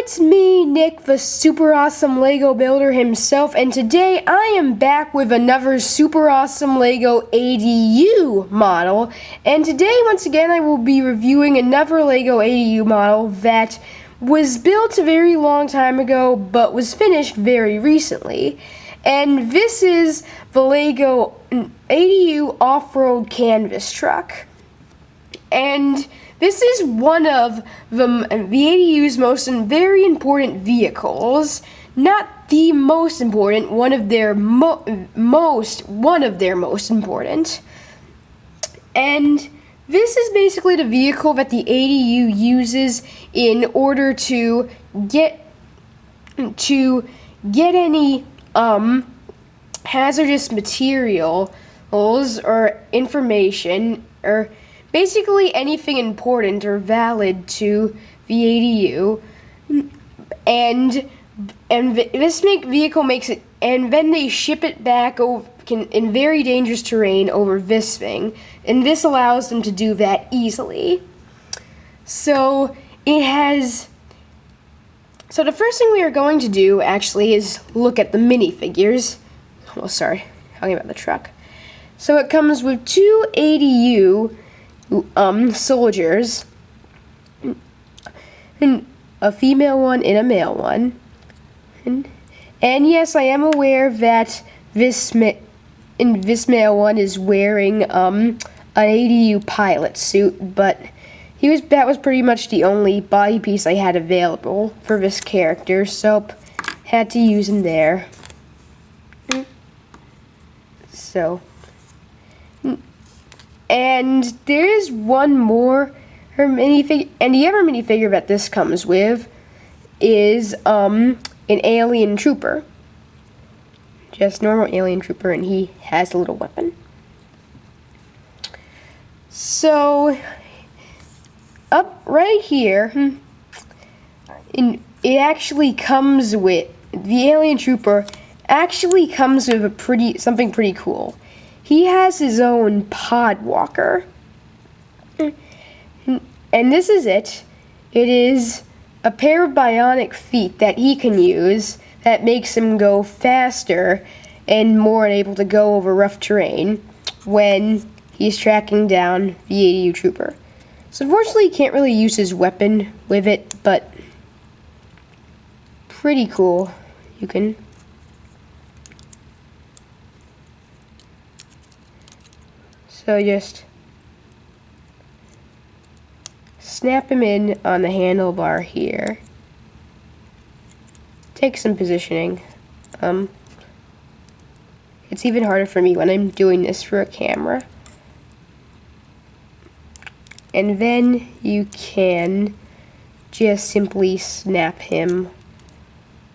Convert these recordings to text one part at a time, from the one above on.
it's me, Nick, the super awesome Lego builder himself, and today I am back with another super awesome Lego ADU model. And today, once again, I will be reviewing another Lego ADU model that was built a very long time ago, but was finished very recently. And this is the Lego ADU Offroad Canvas Truck. And this is one of the ADU's very important vehicles. Not the most important, one of their most important. And this is basically the vehicle that the ADU uses in order to get any hazardous materials or information or basically anything important or valid to the ADU, and this vehicle makes it, and then they ship it back in very dangerous terrain over this thing, and this allows them to do that easily. So the first thing we are going to do actually is look at the minifigures. Oh, sorry, talking about the truck. So it comes with two ADU soldiers, and a female one and a male one, and yes, I am aware that this male one is wearing an ADU pilot suit, but that was pretty much the only body piece I had available for this character, so had to use him there. So. And there is one more minifigure, and the other minifigure that this comes with is an alien trooper. Just normal alien trooper, and he has a little weapon. So, up right here, it actually comes with, the alien trooper actually comes with something pretty cool. He has his own pod walker, and this is it. It is a pair of bionic feet that he can use that makes him go faster and more able to go over rough terrain when he's tracking down the ADU trooper. So unfortunately, he can't really use his weapon with it, but pretty cool. You can So just snap him in on the handlebar here. Take some positioning. It's even harder for me when I'm doing this for a camera. And then you can just simply snap him.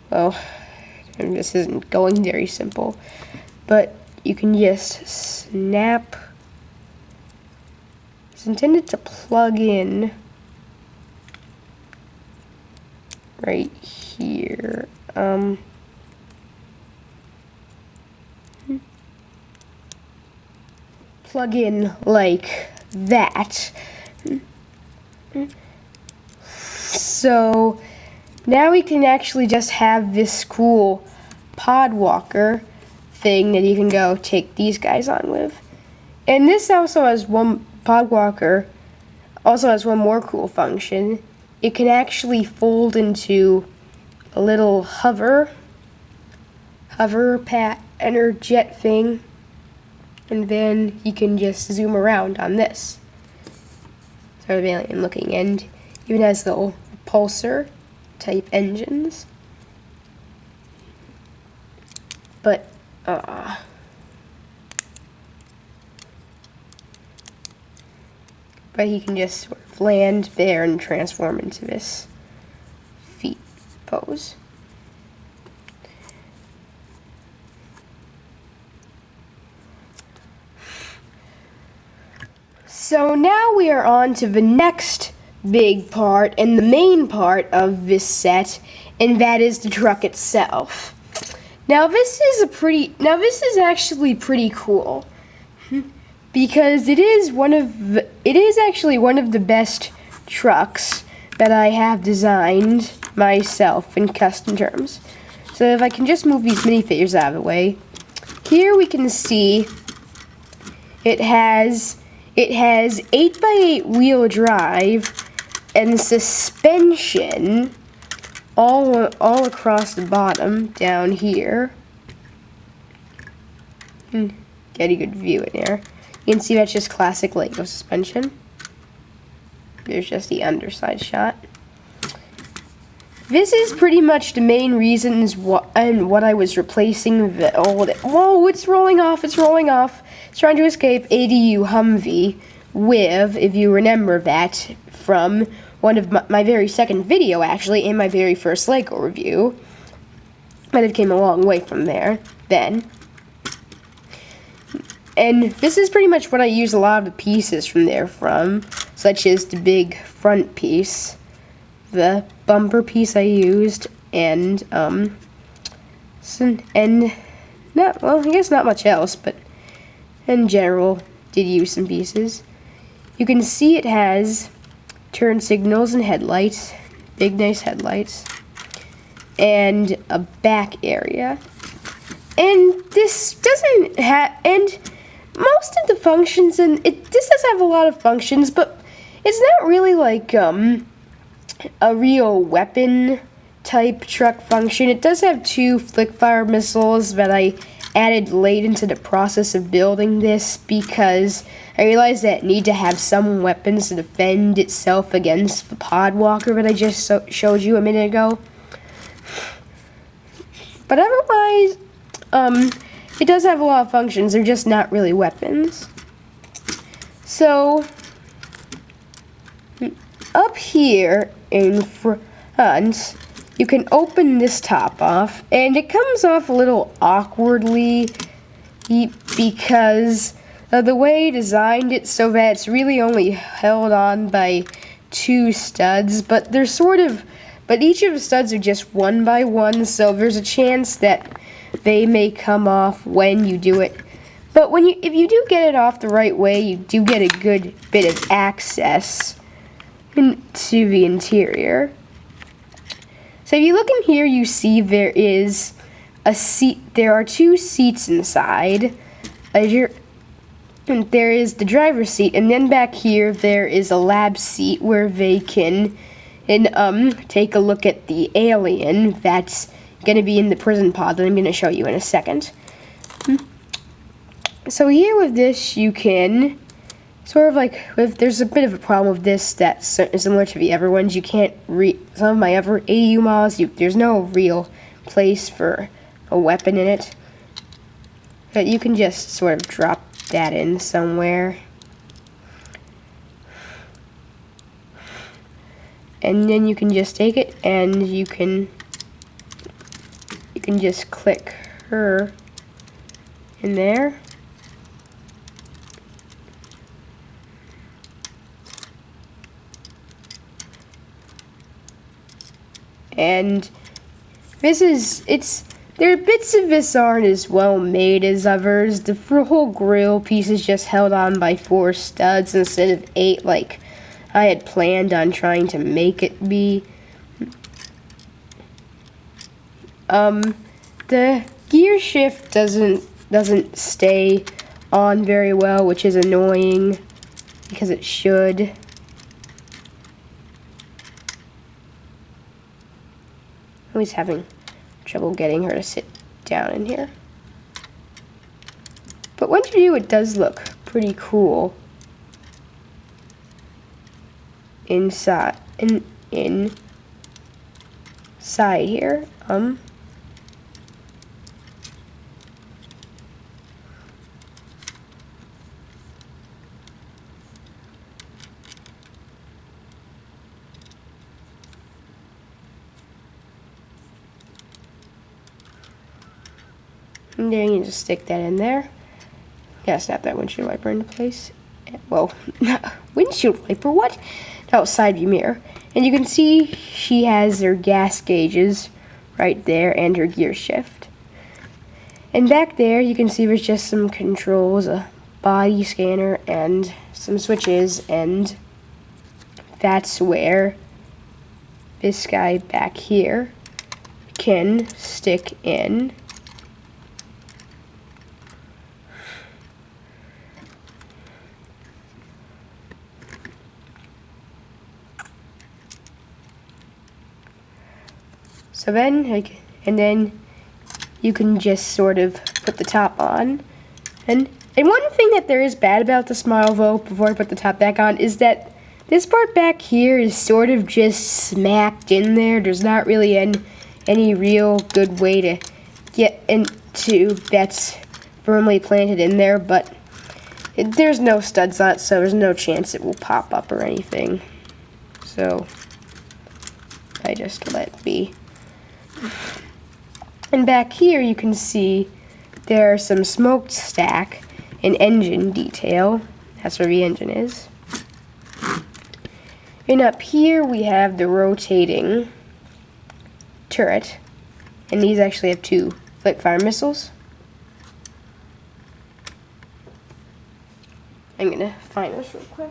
Well, and this isn't going very simple, but you can just snap. It's intended to plug in right here. Plug in like that. So now we can actually just have this cool pod walker thing that you can go take these guys on with. And this also has pod walker also has one more cool function. It can actually fold into a little hover pattern jet thing, and then you can just zoom around on this. Sort of alien looking, and even has little pulsar type engines. But he can just sort of land there and transform into this feet pose. So now we are on to the next big part and the main part of this set, and that is the truck itself. Now this is actually pretty cool, because it is actually one of the best trucks that I have designed myself in custom terms. So if I can just move these minifigures out of the way, here we can see it has 8x8 wheel drive and suspension all across the bottom down here. Get a good view in there. You can see that's just classic Lego suspension. There's just the underside shot. This is pretty much the main reasons what I was replacing the old... Whoa, it's rolling off, it's rolling off. It's trying to escape ADU Humvee with, if you remember that, from one of my very second video, actually, in my very first Lego review. But it came a long way from there, then. And this is pretty much what I use a lot of the pieces from there from, such as the big front piece, the bumper piece I used, and I guess not much else, but in general, did use some pieces. You can see it has turn signals and headlights, big nice headlights, and a back area. And this doesn't have, and most of the functions, and this does have a lot of functions, but it's not really like a real weapon type truck function. It does have 2 flick fire missiles that I added late into the process of building this because I realized that it need to have some weapons to defend itself against the pod walker that I just showed you a minute ago. But otherwise, it does have a lot of functions. They're just not really weapons. So up here in front, you can open this top off, and it comes off a little awkwardly because of the way I designed it so that it's really only held on by 2 studs, but each of the studs are just 1 by 1, so there's a chance that they may come off when you do it. But if you do get it off the right way, you do get a good bit of access into the interior. So if you look in here, you see there is a seat. There are 2 seats inside. And there is the driver's seat, and then back here there is a lab seat where they can take a look at the alien that's going to be in the prison pod that I'm going to show you in a second. So here with this, you can sort of like, there's a bit of a problem with this that's similar to the other ones. You can't some of my other ADU models, there's no real place for a weapon in it. But you can just sort of drop that in somewhere. And then you can just take it and you can just click her in there. And there are bits of this aren't as well made as others. The whole grill piece is just held on by 4 studs instead of 8 like I had planned on trying to make it be. The gear shift doesn't stay on very well, which is annoying because it should. Always having trouble getting her to sit down in here. But once you do, it does look pretty cool inside inside here. And then you just stick that in there. Yeah, snap that windshield wiper into place. Well, windshield wiper, what? No, side view mirror. And you can see she has her gas gauges right there and her gear shift. And back there you can see there's just some controls, a body scanner and some switches, and that's where this guy back here can stick in. So then, and then you can just sort of put the top on. And one thing that there is bad about this model, though, before I put the top back on, is that this part back here is sort of just smacked in there. There's not really any real good way to get into that's firmly planted in there, but there's no studs on it, so there's no chance it will pop up or anything. So I just let it be. And back here you can see there's some smokestack and engine detail. That's where the engine is. And up here we have the rotating turret. And these actually have 2 flip fire missiles. I'm gonna find this real quick.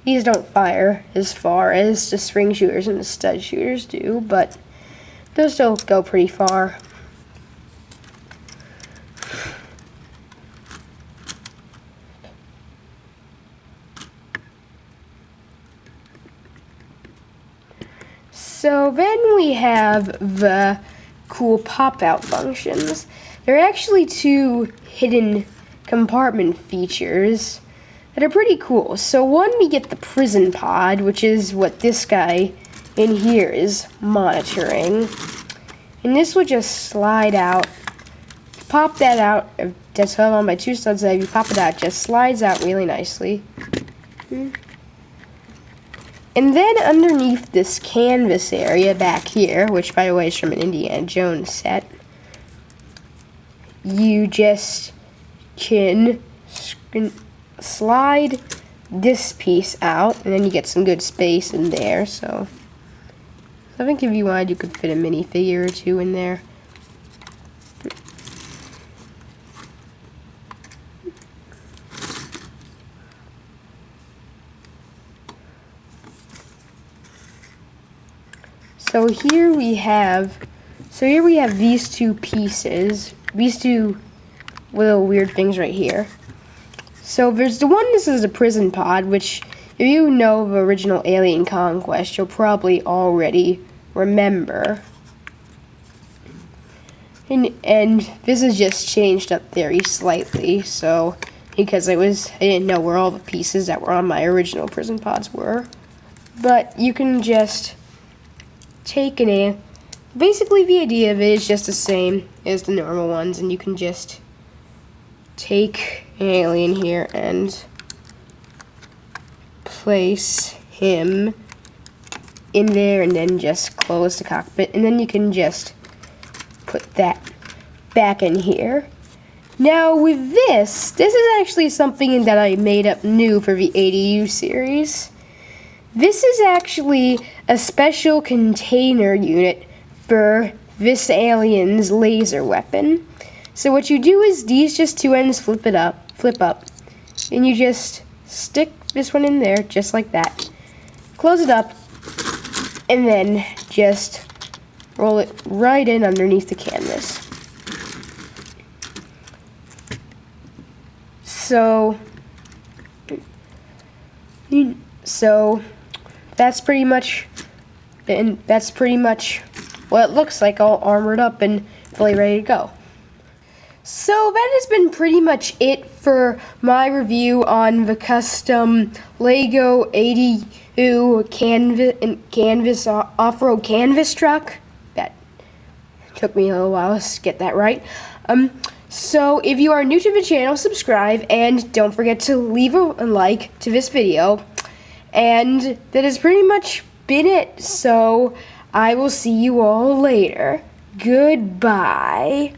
These don't fire as far as the spring shooters and the stud shooters do, but those still go pretty far. So then we have the cool pop-out functions. There are actually 2 hidden compartment features that are pretty cool. So one, we get the prison pod, which is what this guy in here is monitoring. And this would just slide out. Pop that out. That's held on by 2 studs. If you pop it out, it just slides out really nicely. And then underneath this canvas area back here, which by the way is from an Indiana Jones set, you just can slide this piece out, and then you get some good space in there. So I think if you wanted, you could fit a minifigure or 2 in there. So here we have these 2 pieces, these 2 little weird things right here. So there's the one, this is a prison pod, which if you know the original Alien Conquest, you'll probably already remember. And this is just changed up very slightly, so because I didn't know where all the pieces that were on my original prison pods were. But you can just take basically the idea of it is just the same as the normal ones, and you can just take an alien here and place him in there, and then just close the cockpit, and then you can just put that back in here. Now with this is actually something that I made up new for the ADU series. This is actually a special container unit for this alien's laser weapon. So what you do is these just 2 ends flip up, and you just stick this one in there just like that. Close it up, and then just roll it right in underneath the canvas. So that's pretty much what it looks like, all armored up and fully ready to go. So that has been pretty much it for my review on the custom Lego ADU Canvas Offroad Canvas Truck. That took me a little while to get that right. So if you are new to the channel, subscribe, and don't forget to leave a like to this video. And that has pretty much been it. So I will see you all later. Goodbye.